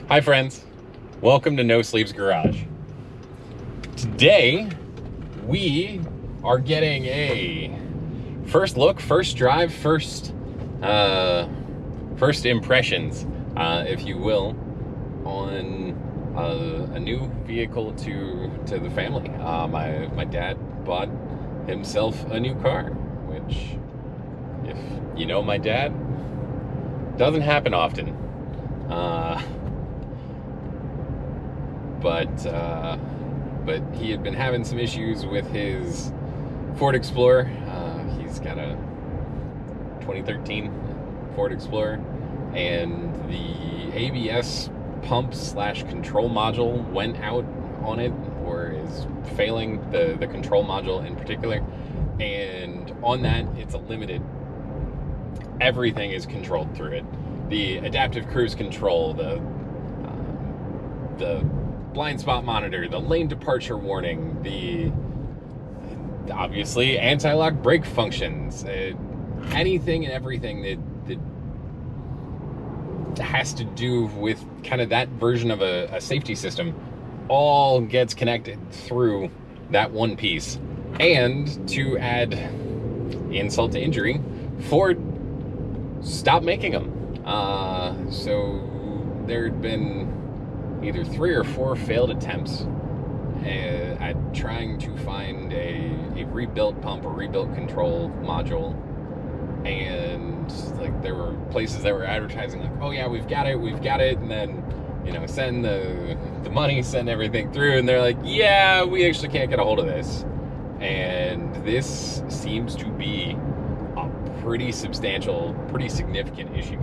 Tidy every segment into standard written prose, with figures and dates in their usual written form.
Hi friends, welcome to No Sleeves Garage. Today, we are getting a first look, first drive, first impressions, if you will, on a new vehicle to the family. My dad bought himself a new car, which, if you know my dad, doesn't happen often. But he had been having some issues with his Ford Explorer. He's got a 2013 Ford Explorer, and the ABS pump / control module went out on it, or is failing, the control module in particular. And on that, it's a limited. Everything is controlled through it. The adaptive cruise control, the blind spot monitor, the lane departure warning, the obviously anti-lock brake functions, anything and everything that has to do with kind of that version of a safety system all gets connected through that one piece. And to add insult to injury, Ford stopped making them. So there had been either 3 or 4 failed attempts at trying to find a rebuilt pump or rebuilt control module. And like, there were places that were advertising like, oh yeah, we've got it, and then, you know, send the money, send everything through, and they're like, yeah, we actually can't get a hold of this. And this seems to be a pretty substantial, pretty significant issue.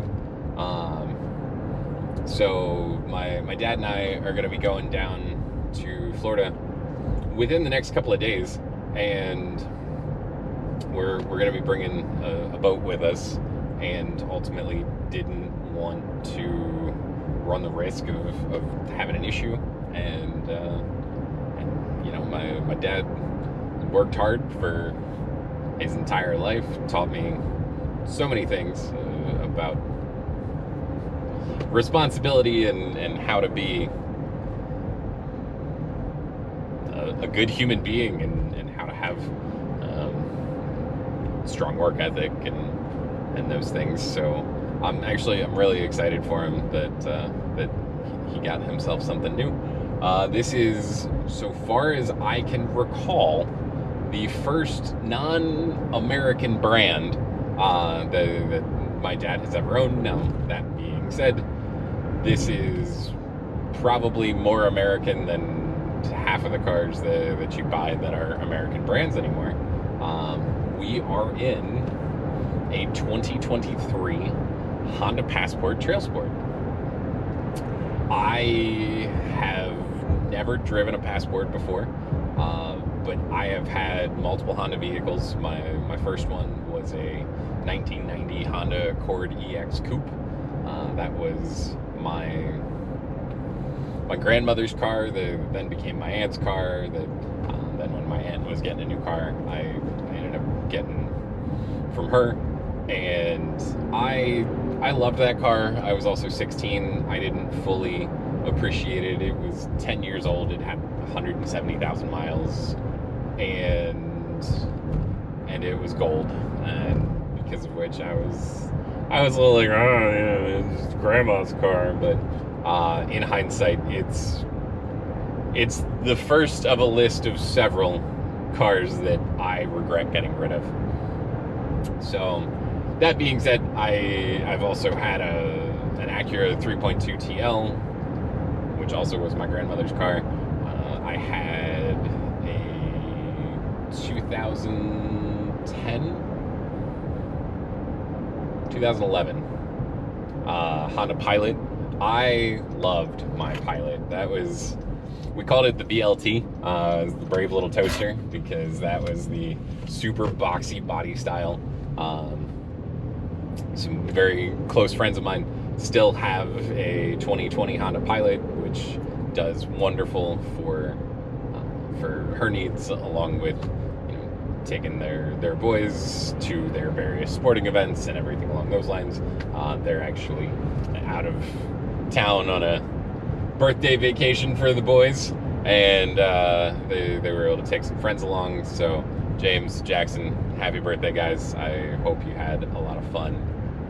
So my dad and I are going to be going down to Florida within the next couple of days, and we're going to be bringing a boat with us, and ultimately didn't want to run the risk of having an issue. And you know, my dad worked hard for his entire life, taught me so many things about responsibility and how to be a good human being, and how to have strong work ethic and those things. So I'm really excited for him that he got himself something new. This is, so far as I can recall, the first non-American brand that my dad has ever owned. Now, that being said, this is probably more American than half of the cars that you buy that are American brands anymore. We are in a 2023 Honda Passport Trailsport. I have never driven a Passport before, but I have had multiple Honda vehicles. My first one was a 1990 Honda Accord EX Coupe. That was my grandmother's car, that then became my aunt's car. Then when my aunt was getting a new car, I ended up getting from her, and I loved that car. I was also 16. I didn't fully appreciate it. It was 10 years old. It had 170,000 miles, and it was gold, and because of which I was a little like, oh yeah, it's grandma's car. But in hindsight, it's the first of a list of several cars that I regret getting rid of. So that being said, I've also had an Acura 3.2 TL, which also was my grandmother's car. I had a 2011 Honda Pilot. I loved my Pilot. We called it the BLT, the Brave Little Toaster, because that was the super boxy body style. Some very close friends of mine still have a 2020 Honda Pilot, which does wonderful for her needs, along with, you know, taking their boys to their various sporting events and everything along those lines. They're actually out of town on a birthday vacation for the boys, and they were able to take some friends along. So James, Jackson, happy birthday, guys. I hope you had a lot of fun,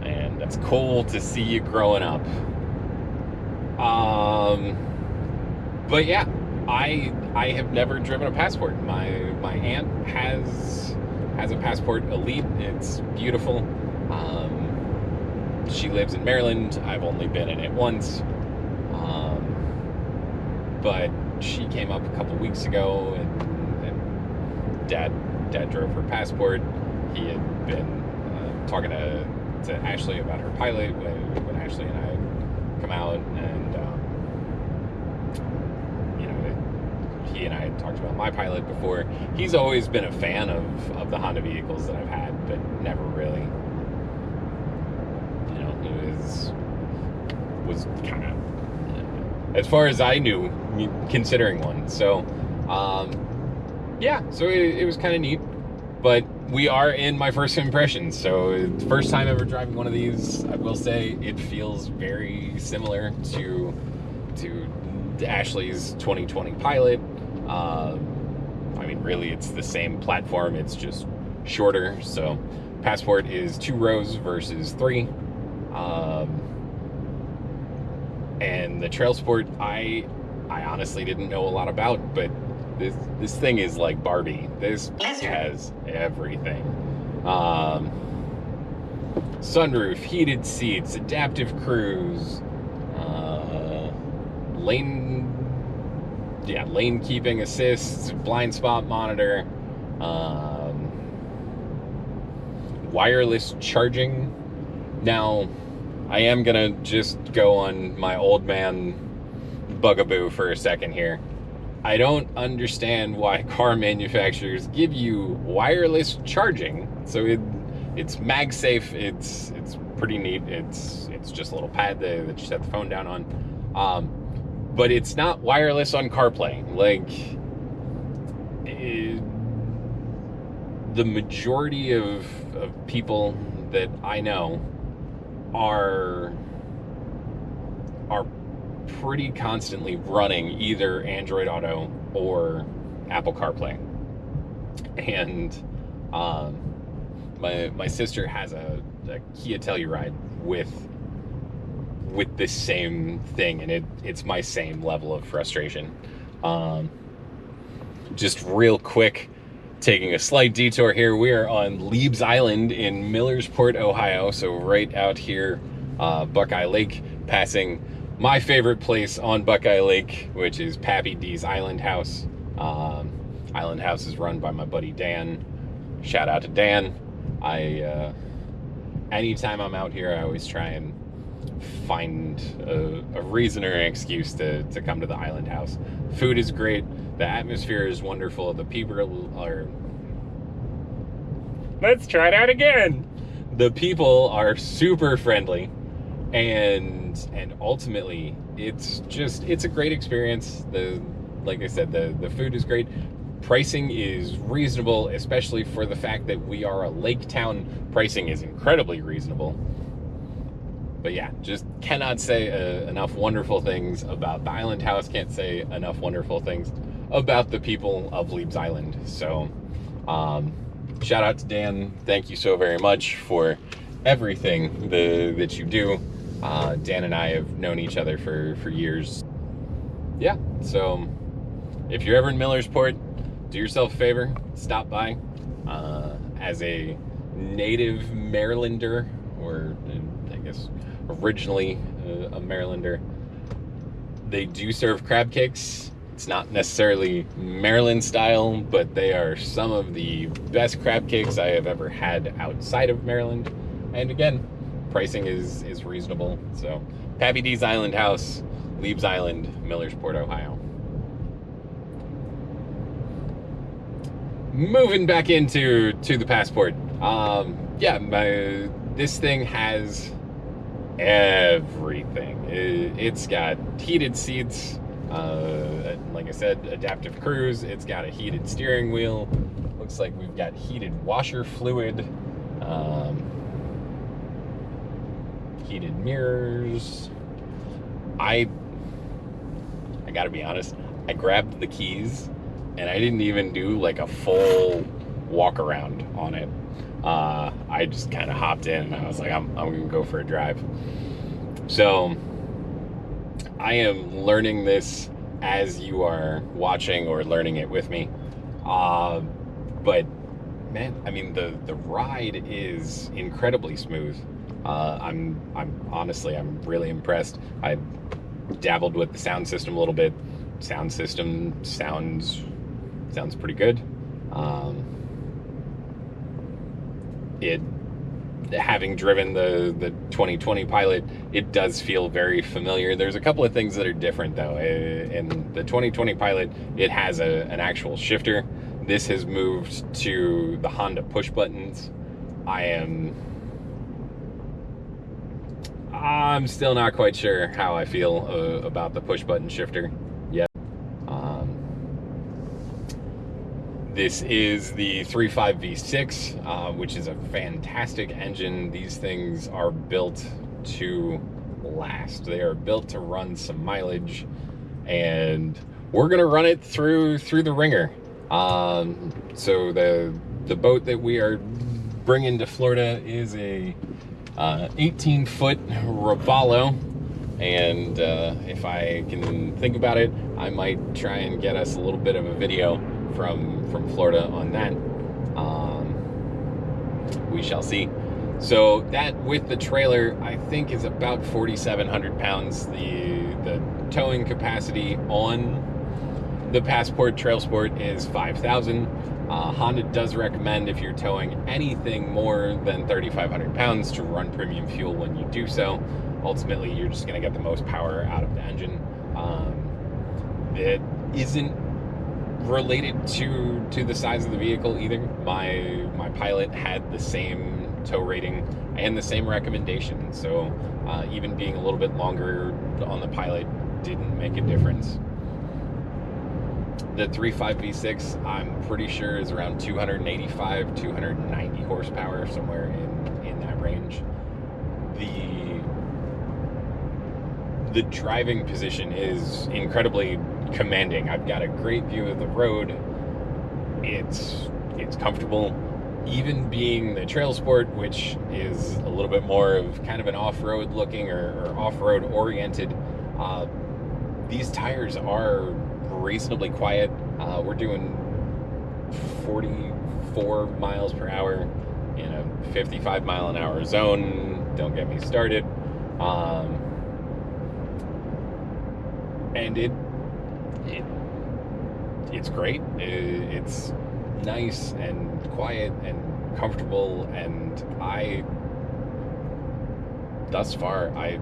and it's cool to see you growing up. But yeah, I have never driven a Passport. My aunt has a Passport Elite. It's beautiful. She lives in Maryland. I've only been in it once. But she came up a couple weeks ago, and Dad drove her Passport. He had been talking to Ashley about her Pilot when Ashley and I had come out, and he and I had talked about my Pilot before. He's always been a fan of the Honda vehicles that I've had, but never really, he was kind of, as far as I knew, considering one. So, yeah, so it was kind of neat. But we are in my first impressions. So, first time ever driving one of these. I will say it feels very similar to Ashley's 2020 Pilot. I mean, really, it's the same platform. It's just shorter. So, Passport is 2 rows versus 3. And the Trailsport, I honestly didn't know a lot about, but this thing is like Barbie. This has everything. Sunroof, heated seats, adaptive cruise, lane keeping assists, blind spot monitor, wireless charging. Now, I am gonna just go on my old man bugaboo for a second here. I don't understand why car manufacturers give you wireless charging. So it's MagSafe. It's pretty neat. It's just a little pad that you set the phone down on. But it's not wireless on CarPlay. Like, the majority of people that I know are pretty constantly running either Android Auto or Apple CarPlay. And my sister has a Kia Telluride with this same thing, and it's my same level of frustration. Just real quick, taking a slight detour here, we are on Leibs Island in Millersport, Ohio, so right out here, Buckeye Lake, passing my favorite place on Buckeye Lake, which is Pappy D's Island House. Island House is run by my buddy Dan. Shout out to Dan. Anytime I'm out here, I always try and find a reason or an excuse to come to the Island House. Food is great. The atmosphere is wonderful. The people are... Let's try it out again. The people are super friendly, and ultimately, it's a great experience. Like I said, the food is great. Pricing is reasonable, especially for the fact that we are a lake town. Pricing is incredibly reasonable. But yeah, just cannot say enough wonderful things about the Island House. Can't say enough wonderful things about the people of Leibs Island. So, shout out to Dan. Thank you so very much for everything that you do. Dan and I have known each other for years. Yeah, so if you're ever in Millersport, do yourself a favor, stop by. As a native Marylander, or I guess originally a Marylander, they do serve crab cakes. It's not necessarily Maryland style, but they are some of the best crab cakes I have ever had outside of Maryland. And again, pricing is reasonable. So, Pappy D's Island House, Leibs Island, Millersport, Ohio. Moving back into the Passport. This thing has everything. It's got heated seats, like I said, adaptive cruise. It's got a heated steering wheel. Looks like we've got heated washer fluid, heated mirrors. I gotta be honest, I grabbed the keys and I didn't even do like a full walk around on it. I just kind of hopped in and I was like, I'm gonna go for a drive. So I am learning this as you are watching or learning it with me. But man, I mean, the ride is incredibly smooth. I'm honestly, I'm really impressed. I dabbled with the sound system a little bit. Sound system sounds pretty good. Having driven the 2020 Pilot, it does feel very familiar. There's a couple of things that are different though. In the 2020 Pilot, it has an actual shifter. This has moved to the Honda push buttons. I'm still not quite sure how I feel about the push button shifter yet. This is the 3.5 V6, which is a fantastic engine. These things are built to last. They are built to run some mileage, and we're gonna run it through the ringer. So the boat that we are bringing to Florida is a 18-foot Robalo, and if I can think about it, I might try and get us a little bit of a video from Florida on that. We shall see. So that with the trailer, I think is about 4,700 pounds. The towing capacity on the Passport Trailsport is 5,000. Honda does recommend, if you're towing anything more than 3,500 pounds, to run premium fuel when you do so. Ultimately, you're just going to get the most power out of the engine. It isn't related to the size of the vehicle either. My Pilot had the same tow rating and the same recommendation, so even being a little bit longer on the Pilot didn't make a difference. The 3.5 V6, I'm pretty sure, is around 285, 290 horsepower, somewhere in that range. The driving position is incredibly commanding. I've got a great view of the road. It's comfortable. Even being the Trailsport, which is a little bit more of kind of an off-road looking or off-road oriented, these tires are reasonably quiet. We're doing 44 miles per hour in a 55 mile an hour zone. Don't get me started. And it's great. It's nice and quiet and comfortable, and thus far I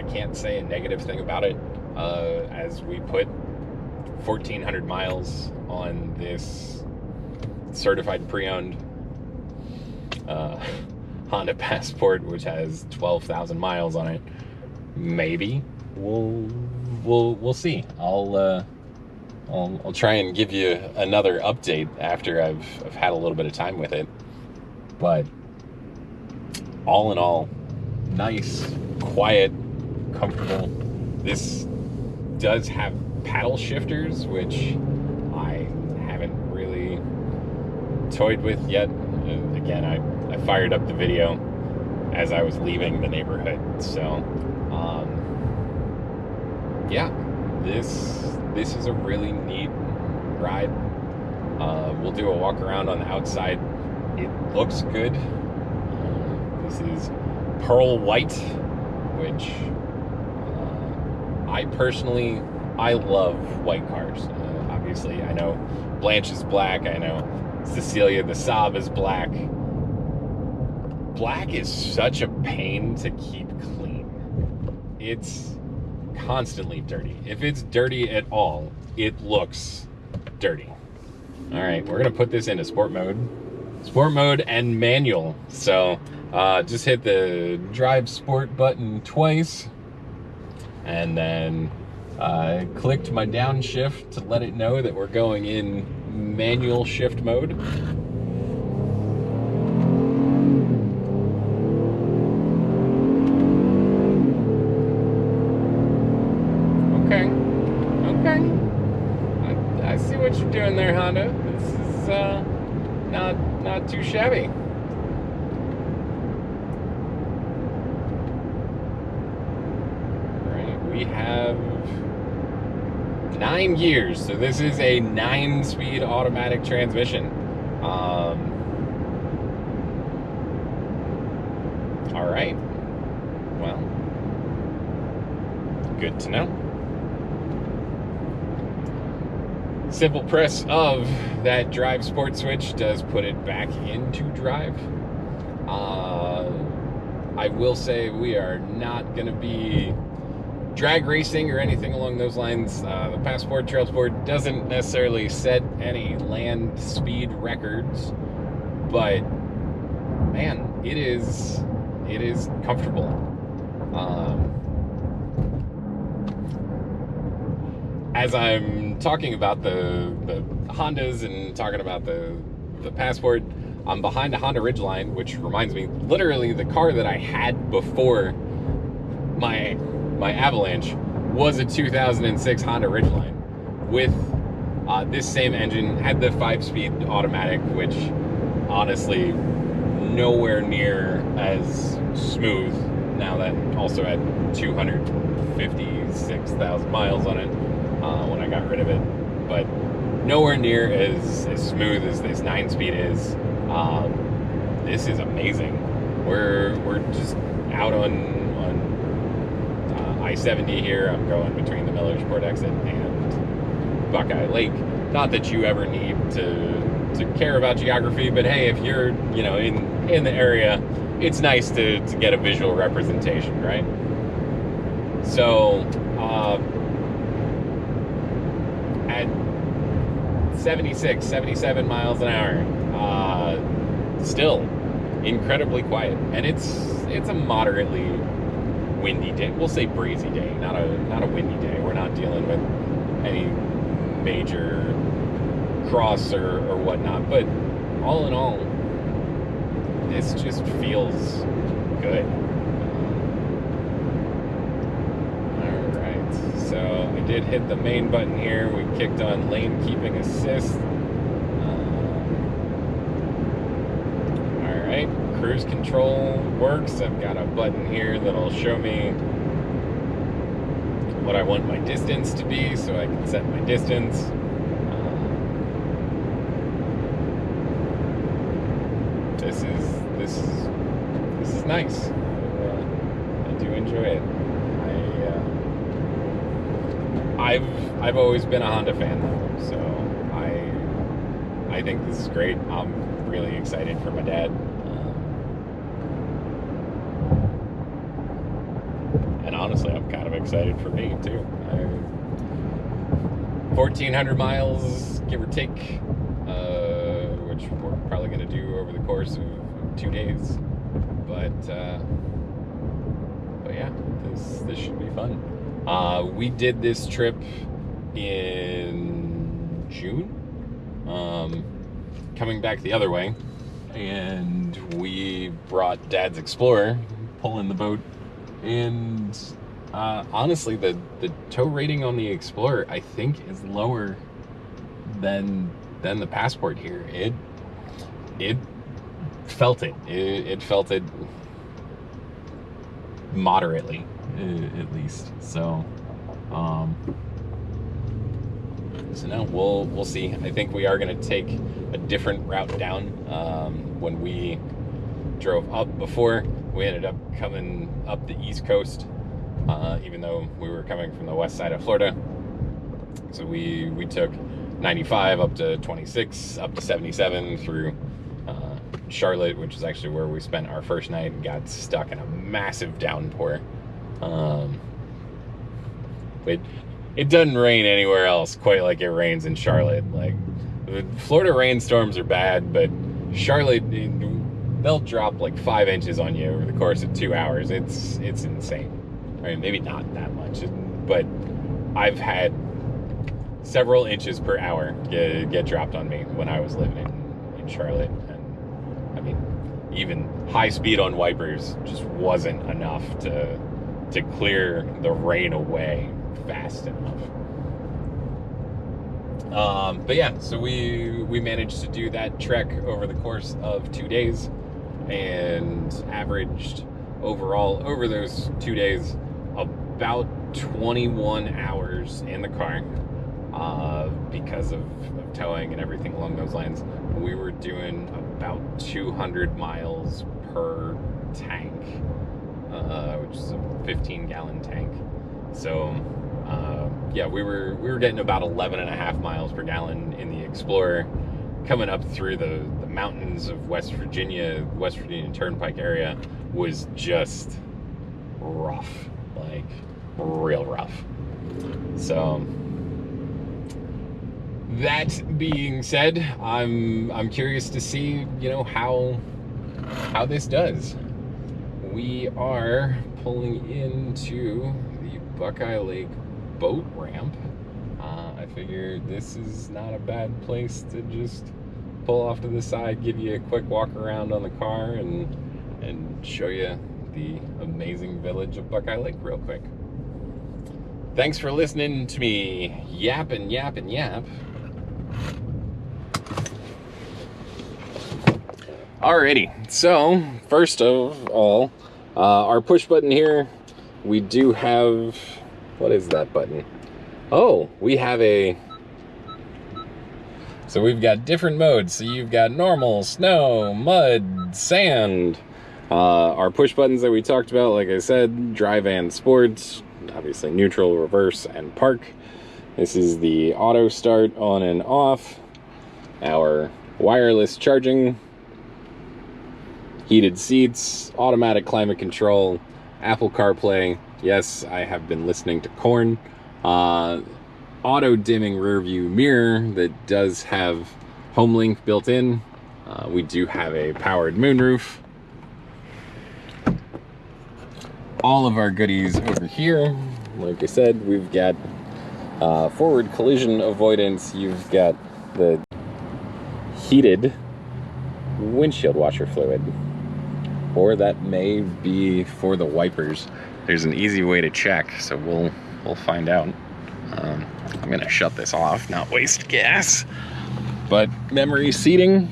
can't say a negative thing about it. As we put 1,400 miles on this certified pre-owned Honda Passport, which has 12,000 miles on it. Maybe we'll see. I'll try and give you another update after I've had a little bit of time with it. But all in all, nice, quiet, comfortable. This does have paddle shifters, which I haven't really toyed with yet. Again, I fired up the video as I was leaving the neighborhood. So, yeah, this is a really neat ride. We'll do a walk around on the outside. It looks good. This is pearl white, which I love white cars. Obviously, I know Blanche is black. I know Cecilia the Saab is black. Black is such a pain to keep clean. It's constantly dirty. If it's dirty at all, it looks dirty. All right, we're gonna put this into sport mode and manual. So just hit the drive sport button twice, and then clicked my downshift to let it know that we're going in manual shift mode. Okay. Okay. I see what you're doing there, Honda. This is not too shabby. Right. We have 9 gears, so this is a 9-speed automatic transmission. All right. Well, good to know. Simple press of that drive sport switch does put it back into drive. I will say we are not going to be drag racing or anything along those lines. The Passport Trailsport doesn't necessarily set any land speed records, but man, it is comfortable. As I'm talking about the Hondas and talking about the Passport, I'm behind a Honda Ridgeline, which reminds me, literally the car that I had before my Avalanche was a 2006 Honda Ridgeline with this same engine. Had the 5-speed automatic, which honestly nowhere near as smooth. Now that also had 256,000 miles on it when I got rid of it, but nowhere near as smooth as this 9-speed is. This is amazing. We're just out on I-70 here. I'm going between the Millersport exit and Buckeye Lake. Not that you ever need to care about geography, but hey, if you're in the area, it's nice to get a visual representation, right? So at 76, 77 miles an hour, still incredibly quiet, and it's a moderately windy day. We'll say breezy day, not a windy day. We're not dealing with any major cross or whatnot, but all in all, this just feels good. All right, so I did hit the main button here. We kicked on lane keeping assist. All right, cruise control works. I've got a button here that'll show me what I want my distance to be, so I can set my distance. This is nice. I do enjoy it. I've always been a Honda fan though, so I think this is great. I'm really excited for my dad. And honestly, I'm kind of excited for me too. 1,400 miles, give or take, which we're probably going to do over the course of 2 days. But yeah, this should be fun. We did this trip in June, coming back the other way, and we brought Dad's Explorer, pulling the boat, and honestly, the tow rating on the Explorer, I think, is lower than the Passport here. It felt it. It felt it moderately, at least. So now we'll see. I think we are going to take a different route down. When we drove up before, we ended up coming up the East Coast, even though we were coming from the west side of Florida. So we took 95 up to 26, up to 77 through Charlotte, which is actually where we spent our first night, and got stuck in a massive downpour. It doesn't rain anywhere else quite like it rains in Charlotte. Like, the Florida rainstorms are bad, but Charlotte, they'll drop like 5 inches on you over the course of 2 hours. It's insane. I mean, maybe not that much, but I've had several inches per hour get dropped on me when I was living in Charlotte. And I mean, even high speed on wipers just wasn't enough to clear the rain away fast enough. But yeah, so we managed to do that trek over the course of 2 days, and averaged overall over those 2 days about 21 hours in the car, because of towing and everything along those lines. We were doing about 200 miles per tank, which is a 15-gallon tank. So yeah, we were getting about 11.5 miles per gallon in the Explorer, coming up through the mountains of West Virginia Turnpike area. Was just rough, like real rough. So that being said, I'm curious to see, you know, how this does. We are pulling into the Buckeye Lake boat ramp. I figured this is not a bad place to just pull off to the side, give you a quick walk around on the car, and show you the amazing village of Buckeye Lake real quick. Thanks for listening to me yap and yap and yap. Alrighty, so first of all, our push button here, we do have, what is that button? Oh, we have so we've got different modes. So you've got normal, snow, mud, sand. Our push buttons that we talked about, like I said, drive and sports, obviously neutral, reverse, and park. This is the auto start on and off, our wireless charging, heated seats, automatic climate control, Apple CarPlay. Yes, I have been listening to Korn. Auto dimming rear view mirror that does have HomeLink built in. We do have a powered moonroof. All of our goodies over here. Like I said, we've got forward collision avoidance. You've got the heated windshield washer fluid, or that may be for the wipers. There's an easy way to check, so we'll find out. I'm gonna shut this off, not waste gas. But memory seating,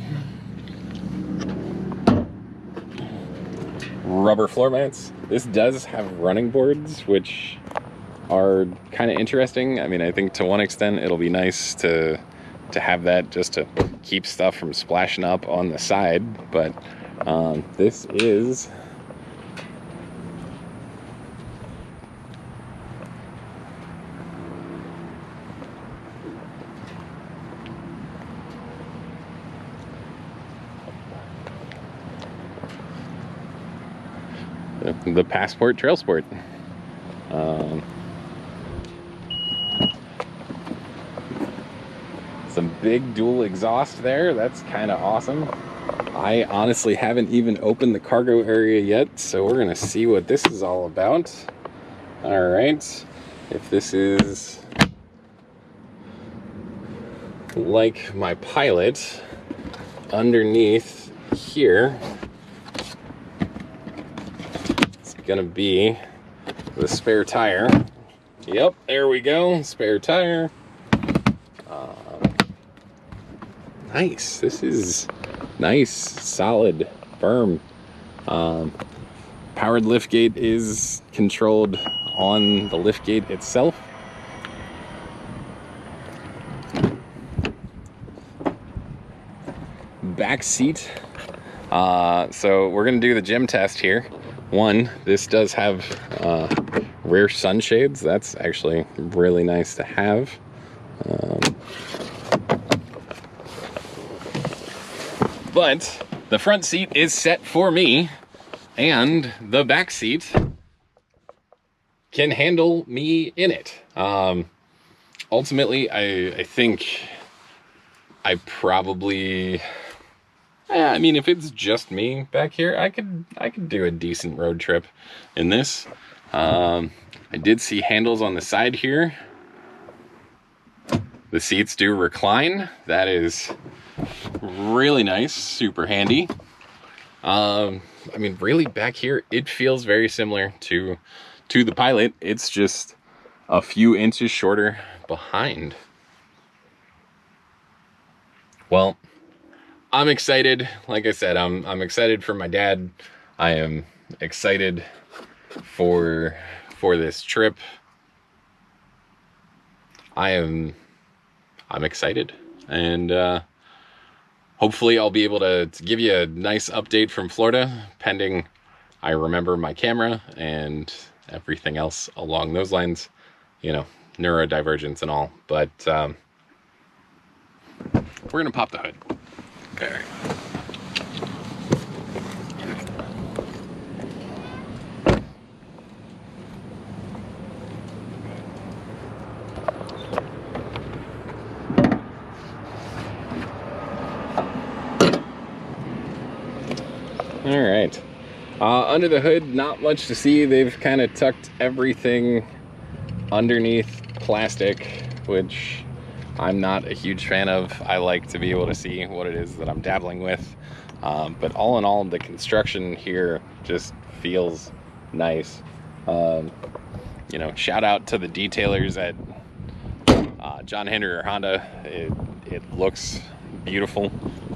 rubber floor mats. This does have running boards, which are kind of interesting. I mean, I think to one extent it'll be nice to have that just to keep stuff from splashing up on the side, but this is the Passport Trailsport. Some big dual exhaust there. That's kind of awesome. I honestly haven't even opened the cargo area yet, so we're gonna see what this is all about. All right, if this is like my Pilot, underneath here it's gonna be the spare tire. Yep, there we go, spare tire. Nice. This is nice, solid, firm. Powered liftgate is controlled on the liftgate itself. Back seat. So we're gonna do the gym test here. One, this does have rear sunshades. That's actually really nice to have. But the front seat is set for me, and the back seat can handle me in it. Ultimately, I think I probably, I mean, if it's just me back here, I could do a decent road trip in this. I did see handles on the side here. The seats do recline. That is really nice, super handy. I mean, really back here, it feels very similar to the Pilot. It's just a few inches shorter behind. Well, I'm excited. Like I said, I'm excited for my dad. I am excited for this trip. I'm excited, and hopefully I'll be able to give you a nice update from Florida, pending I remember my camera and everything else along those lines, you know, neurodivergence and all. But we're gonna pop the hood. Okay. All right. Under the hood, not much to see. They've kind of tucked everything underneath plastic, which I'm not a huge fan of. I like to be able to see what it is that I'm dabbling with. But all in all, the construction here just feels nice. You know, shout out to the detailers at John Hendry Honda. It looks beautiful.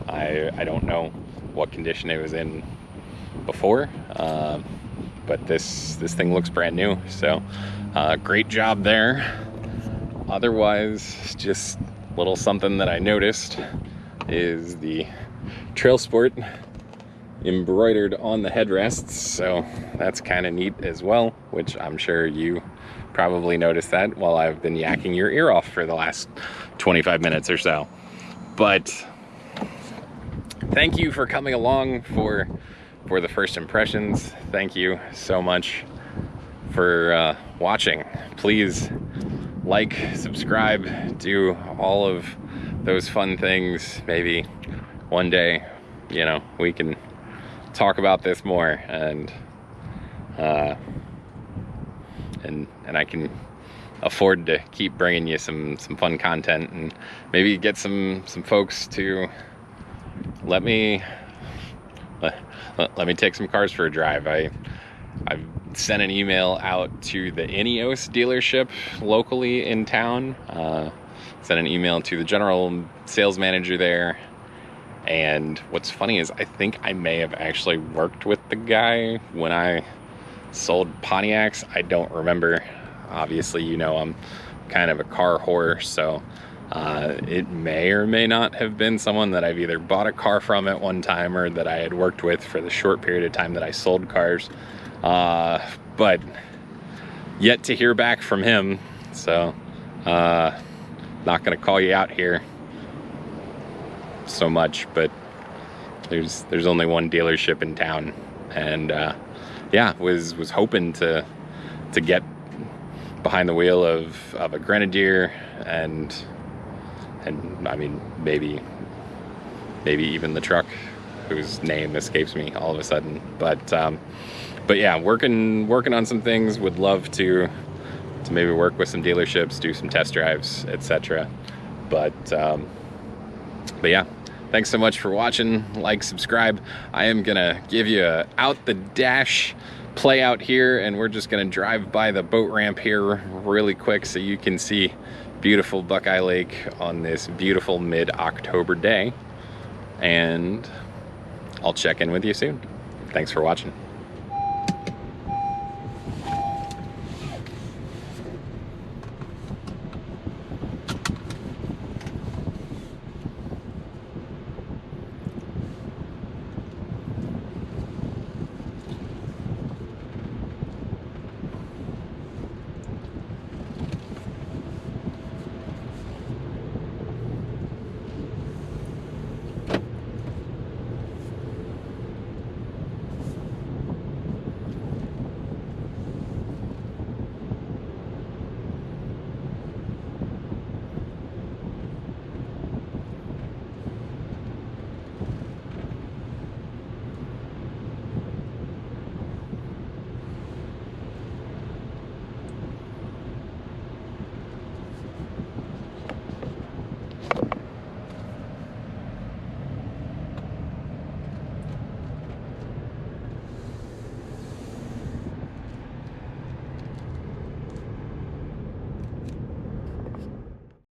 I don't know what condition it was in before, but this thing looks brand new, so great job there. Otherwise, just a little something that I noticed is the Trailsport embroidered on the headrests, so that's kind of neat as well, which I'm sure you probably noticed that while I've been yakking your ear off for the last 25 minutes or so. But thank you for coming along for the first impressions. Thank you so much for watching. Please like, subscribe, do all of those fun things. Maybe one day, you know, we can talk about this more, and I can afford to keep bringing you some fun content, and maybe get some folks to let me take some cars for a drive. I've sent an email out to the Ineos dealership locally in town. Sent an email to the general sales manager there. And what's funny is I think I may have actually worked with the guy when I sold Pontiacs. I don't remember. Obviously, you know, I'm kind of a car whore, so it may or may not have been someone that I've either bought a car from at one time or that I had worked with for the short period of time that I sold cars. But yet to hear back from him, so not gonna call you out here so much, but there's only one dealership in town, and yeah, was hoping to get behind the wheel of a Grenadier, and I mean maybe even the truck whose name escapes me all of a sudden, but yeah, working on some things. Would love to maybe work with some dealerships, do some test drives, etc. But yeah, thanks so much for watching. Like, subscribe. I am gonna give you a out the dash play out here, and we're just gonna drive by the boat ramp here really quick so you can see beautiful Buckeye Lake on this beautiful mid-October day, and I'll check in with you soon. Thanks for watching.